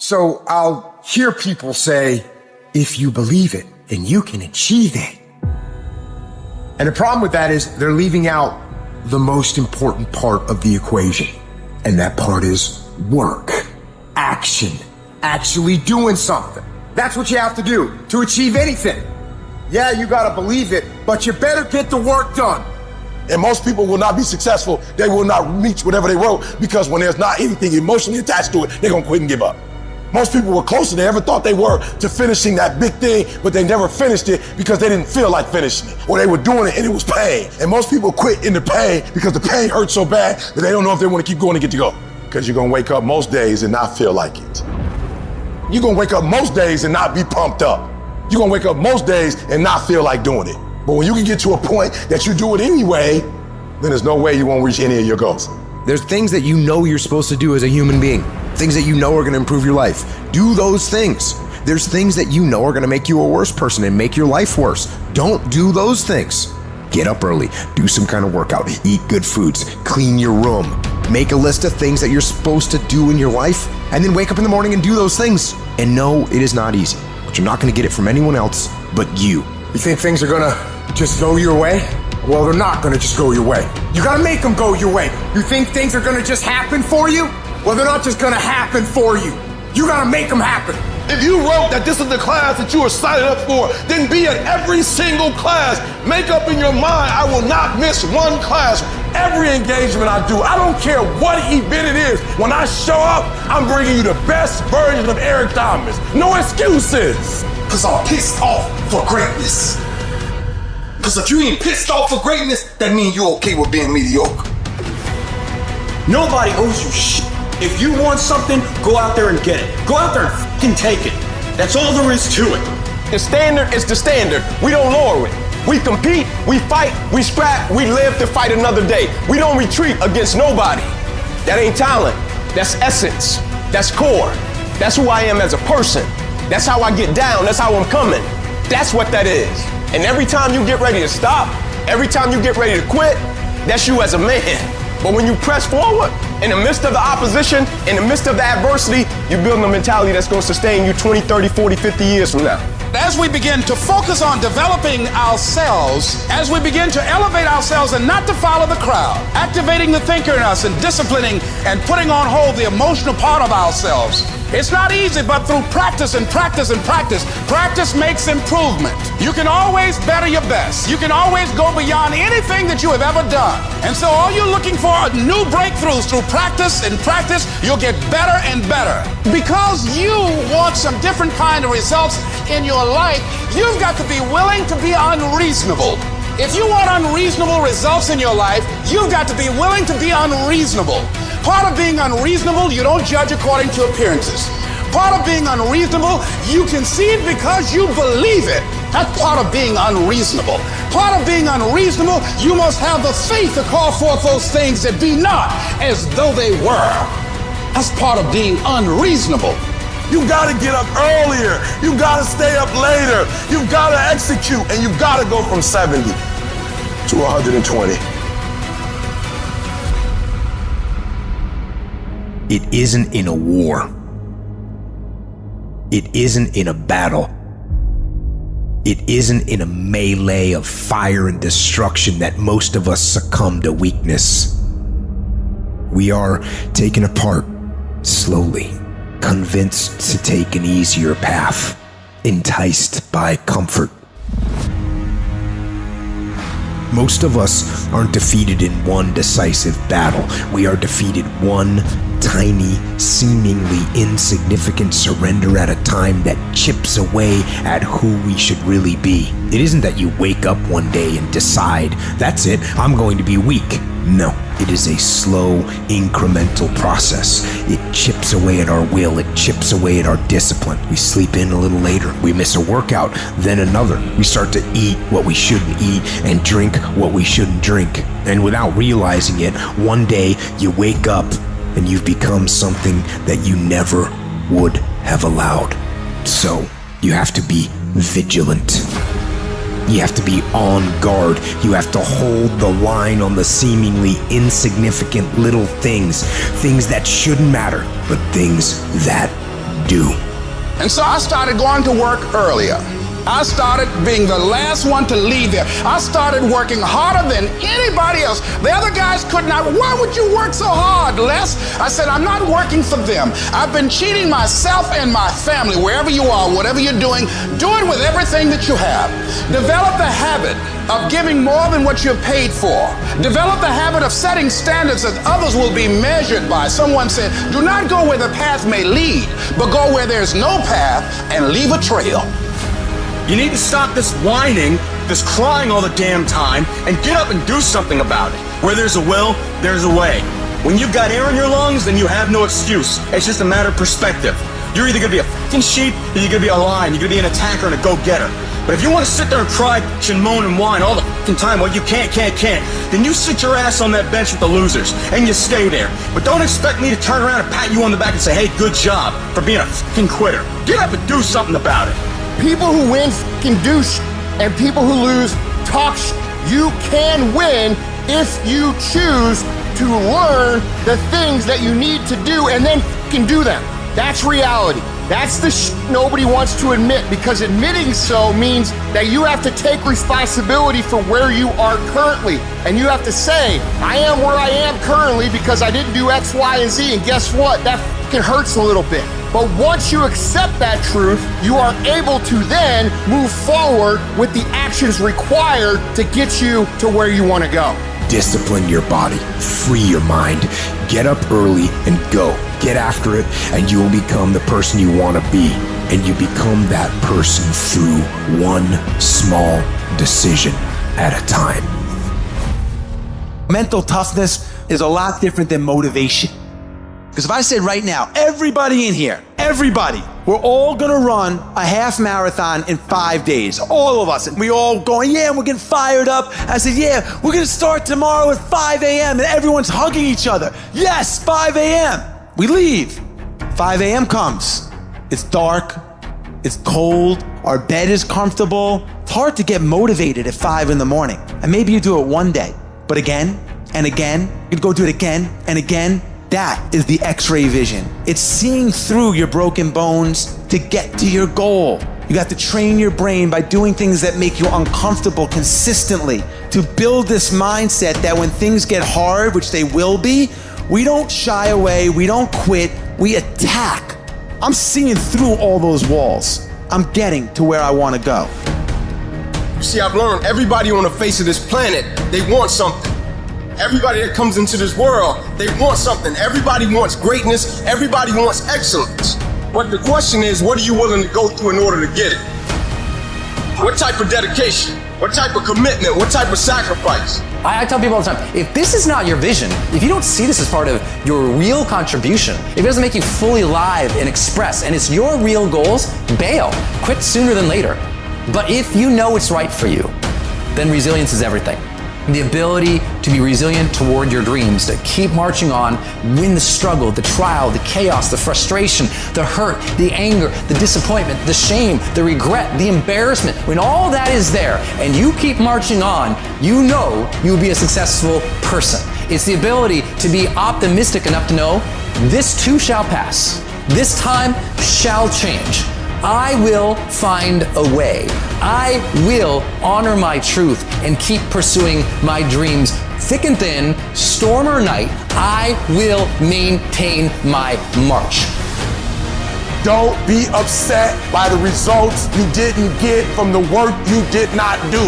So I'll hear people say, if you believe it, then you can achieve it. And the problem with that is they're leaving out the most important part of the equation. And that part is work, action, actually doing something. That's what you have to do to achieve anything. Yeah, you gotta believe it, but you better get the work done. And most people will not be successful. They will not reach whatever they wrote because when there's not anything emotionally attached to it, they're gonna quit and give up. Most people were closer than they ever thought they were to finishing that big thing, but they never finished it because they didn't feel like finishing it. Or they were doing it and it was pain. And most people quit in the pain because the pain hurts so bad that they don't know if they want to keep going to get to go. Because you're gonna wake up most days and not feel like it. You're gonna wake up most days and not be pumped up. You're gonna wake up most days and not feel like doing it. But when you can get to a point that you do it anyway, then there's no way you won't reach any of your goals. There's things that you know you're supposed to do as a human being. Things that you know are gonna improve your life. Do those things. There's things that you know are gonna make you a worse person and make your life worse. Don't do those things. Get up early, do some kind of workout, eat good foods, clean your room. Make a list of things that you're supposed to do in your life, and then wake up in the morning and do those things. And no, it is not easy, but you're not gonna get it from anyone else but you. You think things are gonna just go your way? Well, they're not gonna just go your way. You gotta make them go your way. You think things are gonna just happen for you? Well, they're not just gonna happen for you. You gotta make them happen. If you wrote that this is the class that you were signed up for, then be at every single class. Make up in your mind, I will not miss one class. Every engagement I do, I don't care what event it is. When I show up, I'm bringing you the best version of Eric Thomas. No excuses. Because I'm pissed off for greatness. Because if you ain't pissed off for greatness, that means you're okay with being mediocre. Nobody owes you shit. If you want something, go out there and get it. Go out there and fucking take it. That's all there is to it. The standard is the standard. We don't lower it. We compete, we fight, we scrap, we live to fight another day. We don't retreat against nobody. That ain't talent. That's essence. That's core. That's who I am as a person. That's how I get down. That's how I'm coming. That's what that is. And every time you get ready to stop, every time you get ready to quit, that's you as a man. But when you press forward, in the midst of the opposition, in the midst of the adversity, you're building a mentality that's going to sustain you 20, 30, 40, 50 years from now. As we begin to focus on developing ourselves, as we begin to elevate ourselves and not to follow the crowd, activating the thinker in us and disciplining and putting on hold the emotional part of ourselves. It's not easy, but through practice and practice and practice, practice makes improvement. You can always better your best. You can always go beyond anything that you have ever done. And so all you're looking for are new breakthroughs through practice and practice. You'll get better and better. Because you want some different kind of results in your life, you've got to be willing to be unreasonable. If you want unreasonable results in your life, you've got to be willing to be unreasonable. Part of being unreasonable, you don't judge according to appearances. Part of being unreasonable, you can see it because you believe it. That's part of being unreasonable. Part of being unreasonable, you must have the faith to call forth those things that be not as though they were. That's part of being unreasonable. You gotta get up earlier. You gotta stay up later. You gotta execute, and you gotta go from 70 to 120. It isn't in a war. It isn't in a battle. It isn't in a melee of fire and destruction that most of us succumb to weakness. We are taken apart slowly, convinced to take an easier path, enticed by comfort. Most of us aren't defeated in one decisive battle. We are defeated one tiny, seemingly insignificant surrender at a time that chips away at who we should really be. It isn't that you wake up one day and decide, that's it, I'm going to be weak. No, it is a slow, incremental process. It chips away at our will, it chips away at our discipline. We sleep in a little later, we miss a workout, then another. We start to eat what we shouldn't eat and drink what we shouldn't drink. And without realizing it, one day you wake up and you've become something that you never would have allowed. So, you have to be vigilant. You have to be on guard. You have to hold the line on the seemingly insignificant little things. Things that shouldn't matter, but things that do. And so I started going to work earlier. I started being the last one to leave there. I started working harder than anybody else. The other guys could not. Why would you work so hard, Les? I said, I'm not working for them. I've been cheating myself and my family. Wherever you are, whatever you're doing, do it with everything that you have. Develop the habit of giving more than what you're paid for. Develop the habit of setting standards that others will be measured by. Someone said, do not go where the path may lead, but go where there's no path and leave a trail. You need to stop this whining, this crying all the damn time, and get up and do something about it. Where there's a will, there's a way. When you've got air in your lungs, then you have no excuse. It's just a matter of perspective. You're either gonna be a fucking sheep, or you're gonna be a lion. You're gonna be an attacker and a go-getter. But if you want to sit there and cry and moan and whine all the fucking time, well, you can't, then you sit your ass on that bench with the losers, and you stay there. But don't expect me to turn around and pat you on the back and say, hey, good job for being a fucking quitter. Get up and do something about it. People who win can do and people who lose talk You can win if you choose to learn the things that you need to do and then can do them. That's reality. That's the nobody wants to admit, because admitting so means that you have to take responsibility for where you are currently. And you have to say, I am where I am currently because I didn't do X, Y, and Z. And guess what? That hurts a little bit. But once you accept that truth, you are able to then move forward with the actions required to get you to where you want to go. Discipline your body, free your mind, get up early and go. Get after it, and you will become the person you want to be. And you become that person through one small decision at a time. Mental toughness is a lot different than motivation. Because if I said right now, everybody in here, everybody, we're all gonna run a half marathon in 5 days, all of us, and we all going, yeah, we're getting fired up. I said, yeah, we're gonna start tomorrow at 5 a.m. and everyone's hugging each other. Yes, 5 a.m. We leave. 5 a.m. comes. It's dark, it's cold, our bed is comfortable. It's hard to get motivated at 5 in the morning. And maybe you do it one day, but again and again, you go do it again and again. That is the X-ray vision. It's seeing through your broken bones to get to your goal. You have to train your brain by doing things that make you uncomfortable consistently to build this mindset that when things get hard, which they will be, we don't shy away, we don't quit, we attack. I'm seeing through all those walls. I'm getting to where I want to go. You see, I've learned everybody on the face of this planet, they want something. Everybody that comes into this world, they want something. Everybody wants greatness. Everybody wants excellence. But the question is, what are you willing to go through in order to get it? What type of dedication? What type of commitment? What type of sacrifice? I tell people all the time, if this is not your vision, if you don't see this as part of your real contribution, if it doesn't make you fully live and express, and it's your real goals, bail. Quit sooner than later. But if you know it's right for you, then resilience is everything. The ability to be resilient toward your dreams, to keep marching on, win the struggle, the trial, the chaos, the frustration, the hurt, the anger, the disappointment, the shame, the regret, the embarrassment. When all that is there and you keep marching on, you know you will be a successful person. It's the ability to be optimistic enough to know this too shall pass. This time shall change. I will find a way. I will honor my truth and keep pursuing my dreams. Thick and thin, storm or night, I will maintain my march. Don't be upset by the results you didn't get from the work you did not do.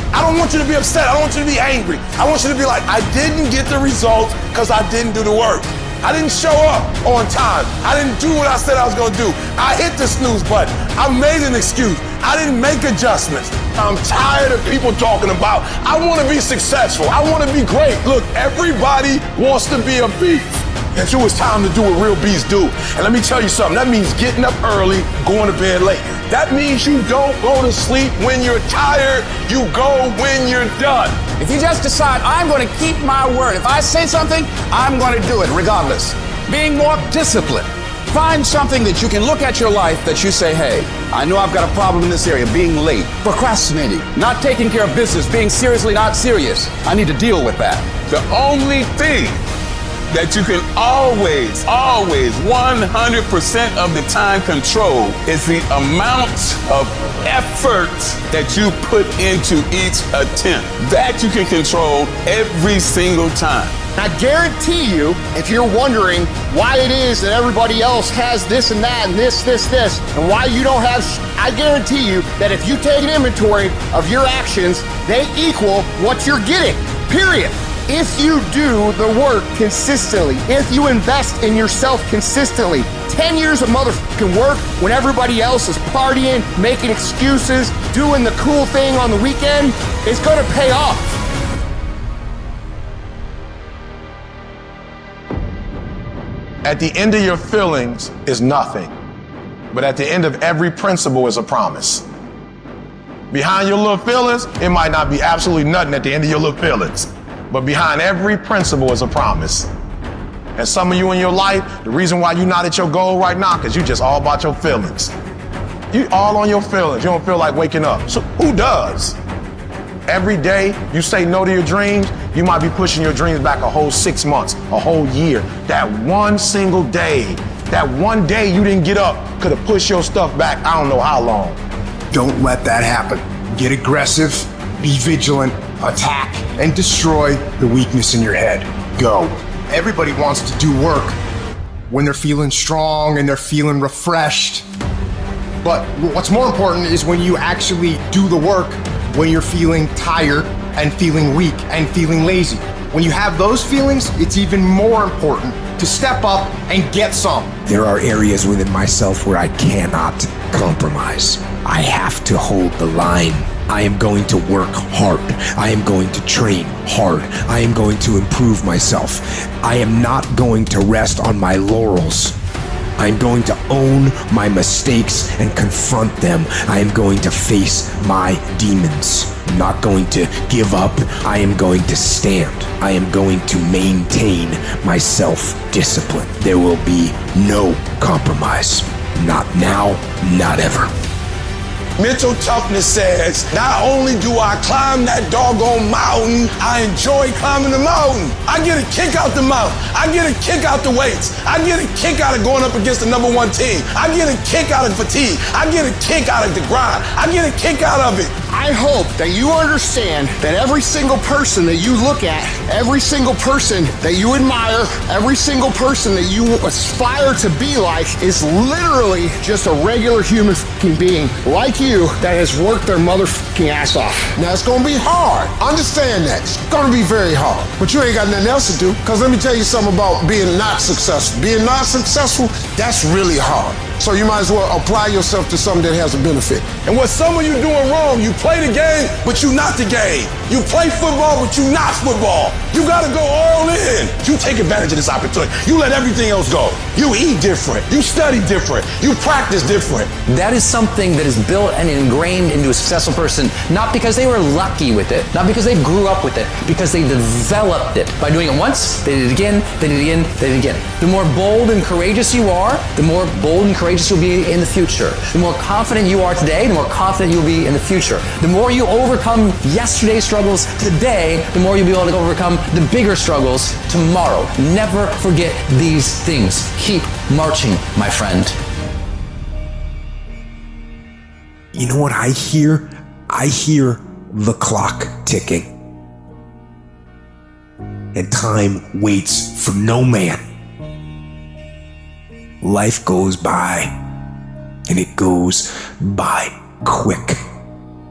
I don't want you to be upset. I don't want you to be angry. I want you to be like, I didn't get the results because I didn't do the work. I didn't show up on time. I didn't do what I said I was gonna do. I hit the snooze button. I made an excuse. I didn't make adjustments. I'm tired of people talking about, I wanna be successful. I wanna be great. Look, everybody wants to be a beast. And so it's time to do what real beasts do. And let me tell you something, that means getting up early, going to bed late. That means you don't go to sleep when you're tired, you go when you're done. If you just decide, I'm going to keep my word. If I say something, I'm going to do it regardless. Being more disciplined. Find something that you can look at your life that you say, hey, I know I've got a problem in this area, being late, procrastinating, not taking care of business, being seriously not serious. I need to deal with that. The only thing that you can always, 100% of the time control is the amount of effort that you put into each attempt. That you can control every single time. I guarantee you, if you're wondering why it is that everybody else has this and that and this, and why you don't have, I guarantee you that if you take an inventory of your actions, they equal what you're getting, period. If you do the work consistently, if you invest in yourself consistently, 10 years of motherfucking work when everybody else is partying, making excuses, doing the cool thing on the weekend, it's gonna pay off. At the end of your feelings is nothing, but at the end of every principle is a promise. Behind your little feelings, it might not be absolutely nothing at the end of your little feelings, but behind every principle is a promise. And some of you in your life, the reason why you're not at your goal right now, because you just all about your feelings. You all on your feelings. You don't feel like waking up. So who does? Every day you say no to your dreams, you might be pushing your dreams back a whole 6 months, a whole year. That one single day, that one day you didn't get up could have pushed your stuff back I don't know how long. Don't let that happen. Get aggressive, be vigilant, attack, and destroy the weakness in your head. Go. Everybody wants to do work when they're feeling strong and they're feeling refreshed. But what's more important is when you actually do the work when you're feeling tired and feeling weak and feeling lazy. When you have those feelings, it's even more important to step up and get some. There are areas within myself where I cannot compromise. I have to hold the line. I am going to work hard. I am going to train hard. I am going to improve myself. I am not going to rest on my laurels. I am going to own my mistakes and confront them. I am going to face my demons. I'm not going to give up. I am going to stand. I am going to maintain my self-discipline. There will be no compromise. Not now, not ever. Mental toughness says, not only do I climb that doggone mountain, I enjoy climbing the mountain. I get a kick out the mountain. I get a kick out the weights. I get a kick out of going up against the number one team. I get a kick out of fatigue. I get a kick out of the grind. I get a kick out of it. I hope that you understand that every single person that you look at, every single person that you admire, every single person that you aspire to be like is literally just a regular human fucking being like you that has worked their motherfucking ass off. Now, it's gonna be hard. Understand that. It's gonna be very hard. But you ain't got nothing else to do, because let me tell you something about being not successful. Being not successful, that's really hard. So you might as well apply yourself to something that has a benefit. And what some of you doing wrong, you play the game, but you not the game. You play football, but you not football. You gotta go all in. You take advantage of this opportunity. You let everything else go. You eat different. You study different. You practice different. That is something that is built and ingrained into a successful person, not because they were lucky with it, not because they grew up with it, because they developed it. By doing it once, they did it again, they did it again, they did it again. The more bold and courageous you are, the more bold and courageous you'll be in the future. The more confident you are today, the more confident you'll be in the future. The more you overcome yesterday's struggles today, the more you'll be able to overcome the bigger struggles tomorrow. Never forget these things. Keep marching, my friend. You know what I hear? I hear the clock ticking. And time waits for no man. Life goes by, and it goes by quick.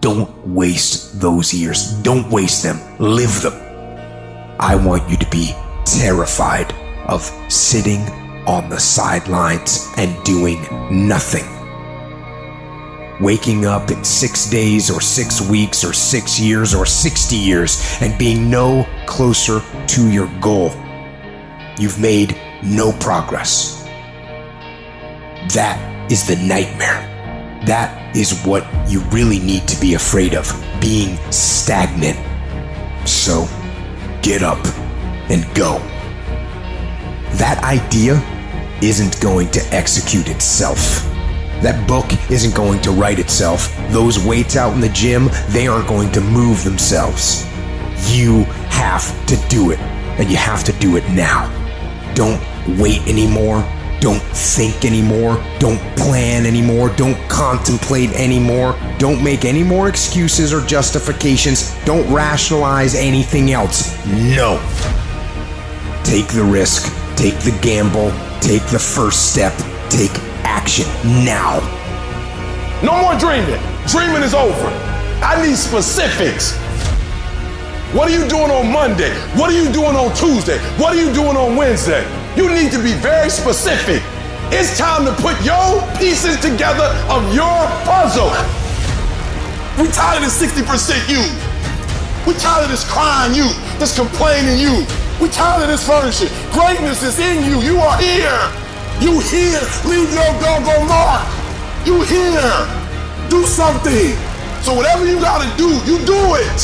Don't waste those years. Don't waste them. Live them. I want you to be terrified of sitting on the sidelines and doing nothing. Waking up in 6 days or 6 weeks or 6 years or 60 years and being no closer to your goal. You've made no progress. That is the nightmare. That is what you really need to be afraid of, being stagnant. So, get up and go. That idea isn't going to execute itself. That book isn't going to write itself. Those weights out in the gym, they aren't going to move themselves. You have to do it, and you have to do it now. Don't wait anymore. Don't think anymore. Don't plan anymore. Don't contemplate anymore. Don't make any more excuses or justifications. Don't rationalize anything else. No. Take the risk. Take the gamble. Take the first step. Take action now. No more dreaming. Dreaming is over. I need specifics. What are you doing on Monday? What are you doing on Tuesday? What are you doing on Wednesday? You need to be very specific. It's time to put your pieces together of your puzzle. We tired of this 60% you. We tired of this crying you, this complaining you. We tired of this furniture. Greatness is in you. You are here. You here. Leave your doggone mark. You here. Do something. So whatever you gotta do, you do it.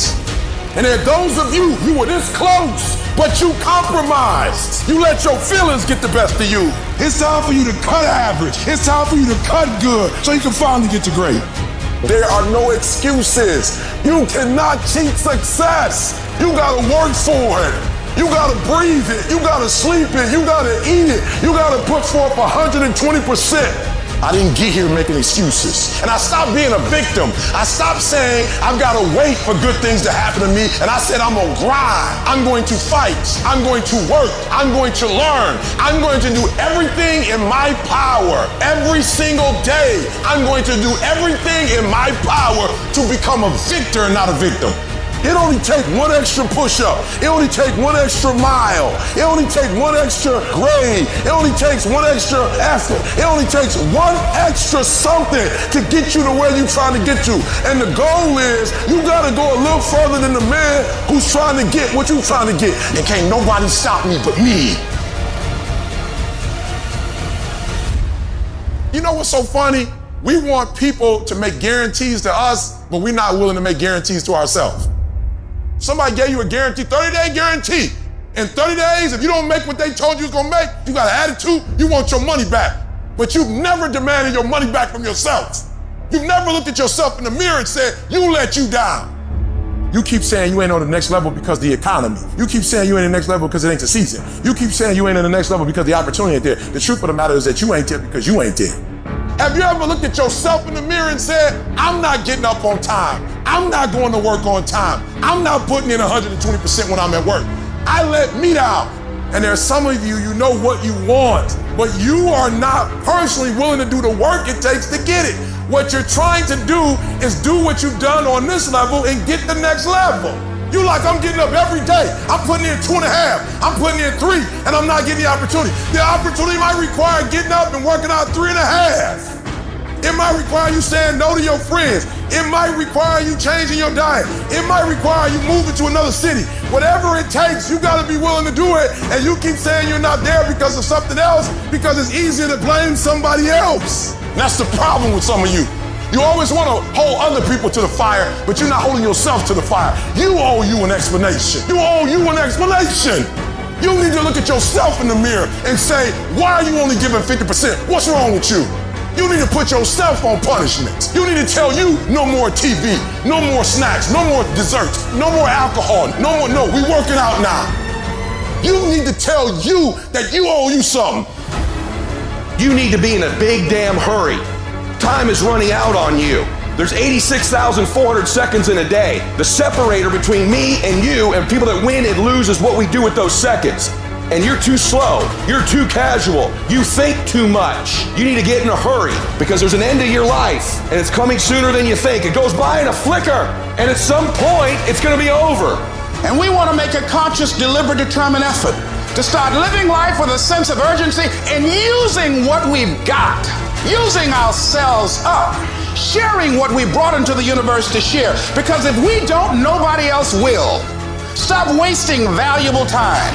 And there are those of you, you were this close, but you compromised. You let your feelings get the best of you. It's time for you to cut average. It's time for you to cut good so you can finally get to great. There are no excuses. You cannot cheat success. You gotta work for it. You gotta breathe it. You gotta sleep it. You gotta eat it. You gotta put forth 120%. I didn't get here making excuses. And I stopped being a victim. I stopped saying I've got to wait for good things to happen to me. And I said I'm going to grind. I'm going to fight. I'm going to work. I'm going to learn. I'm going to do everything in my power. Every single day, I'm going to do everything in my power to become a victor and not a victim. It only takes one extra push-up. It only takes one extra mile. It only takes one extra grade. It only takes one extra effort. It only takes one extra something to get you to where you're trying to get to. And the goal is you got to go a little further than the man who's trying to get what you're trying to get. And can't nobody stop me but me. You know what's so funny? We want people to make guarantees to us, but we're not willing to make guarantees to ourselves. Somebody gave you a guarantee, 30-day guarantee. In 30 days, if you don't make what they told you was gonna make, you got an attitude, you want your money back. But you've never demanded your money back from yourself. You've never looked at yourself in the mirror and said, you let you down. You keep saying you ain't on the next level because of the economy. You keep saying you ain't in the next level because it ain't the season. You keep saying you ain't in the next level because the opportunity ain't there. The truth of the matter is that you ain't there because you ain't there. Have you ever looked at yourself in the mirror and said, I'm not getting up on time. I'm not going to work on time. I'm not putting in 120% when I'm at work. I let me down. And there are some of you, you know what you want, but you are not personally willing to do the work it takes to get it. What you're trying to do is do what you've done on this level and get the next level. You like, I'm getting up every day. I'm putting in 2.5. I'm putting in 3, and I'm not getting the opportunity. The opportunity might require getting up and working out 3.5. It might require you saying no to your friends. It might require you changing your diet. It might require you moving to another city. Whatever it takes, you gotta be willing to do it. And you keep saying you're not there because of something else, because it's easier to blame somebody else. And that's the problem with some of you. You always want to hold other people to the fire, but you're not holding yourself to the fire. You owe you an explanation. You owe you an explanation. You need to look at yourself in the mirror and say, why are you only giving 50%? What's wrong with you? You need to put yourself on punishment. You need to tell you no more TV, no more snacks, no more desserts, no more alcohol, no, we working out now. You need to tell you that you owe you something. You need to be in a big damn hurry. Time is running out on you. There's 86,400 seconds in a day. The separator between me and you and people that win and lose is what we do with those seconds. And you're too slow. You're too casual. You think too much. You need to get in a hurry because there's an end to your life and it's coming sooner than you think. It goes by in a flicker and at some point it's going to be over. And we want to make a conscious, deliberate, determined effort to start living life with a sense of urgency and using what we've got, using ourselves up, sharing what we brought into the universe to share. Because if we don't, nobody else will. Stop wasting valuable time.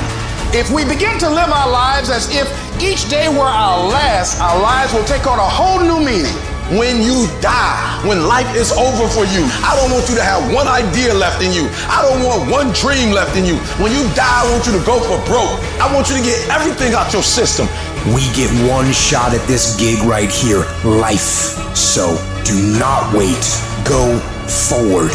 If we begin to live our lives as if each day were our last, our lives will take on a whole new meaning. When you die, when life is over for you, I don't want you to have one idea left in you. I don't want one dream left in you. When you die, I want you to go for broke. I want you to get everything out your system. We get one shot at this gig right here, life. So do not wait. Go forward.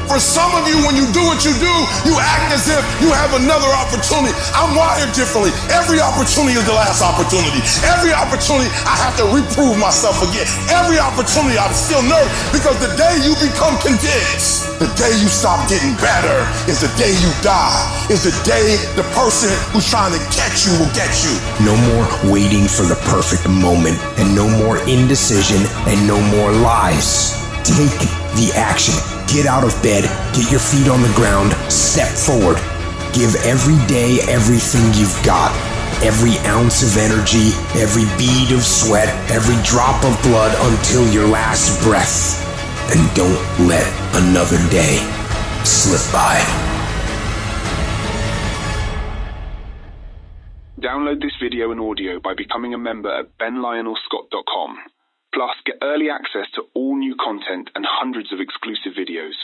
For some of you, when you do what you do, you act as if you have another opportunity. I'm wired differently. Every opportunity is the last opportunity. Every opportunity, I have to reprove myself again. Every opportunity, I'm still nervous because the day you become convinced, the day you stop getting better is the day you die. Is the day the person who's trying to catch you will get you. No more waiting for the perfect moment, and no more indecision, and no more lies. Take the action. Get out of bed, get your feet on the ground, step forward. Give every day everything you've got. Every ounce of energy, every bead of sweat, every drop of blood until your last breath. And don't let another day slip by. Download this video and audio by becoming a member at benlionelscott.com. Plus, get early access to all new content and hundreds of exclusive videos.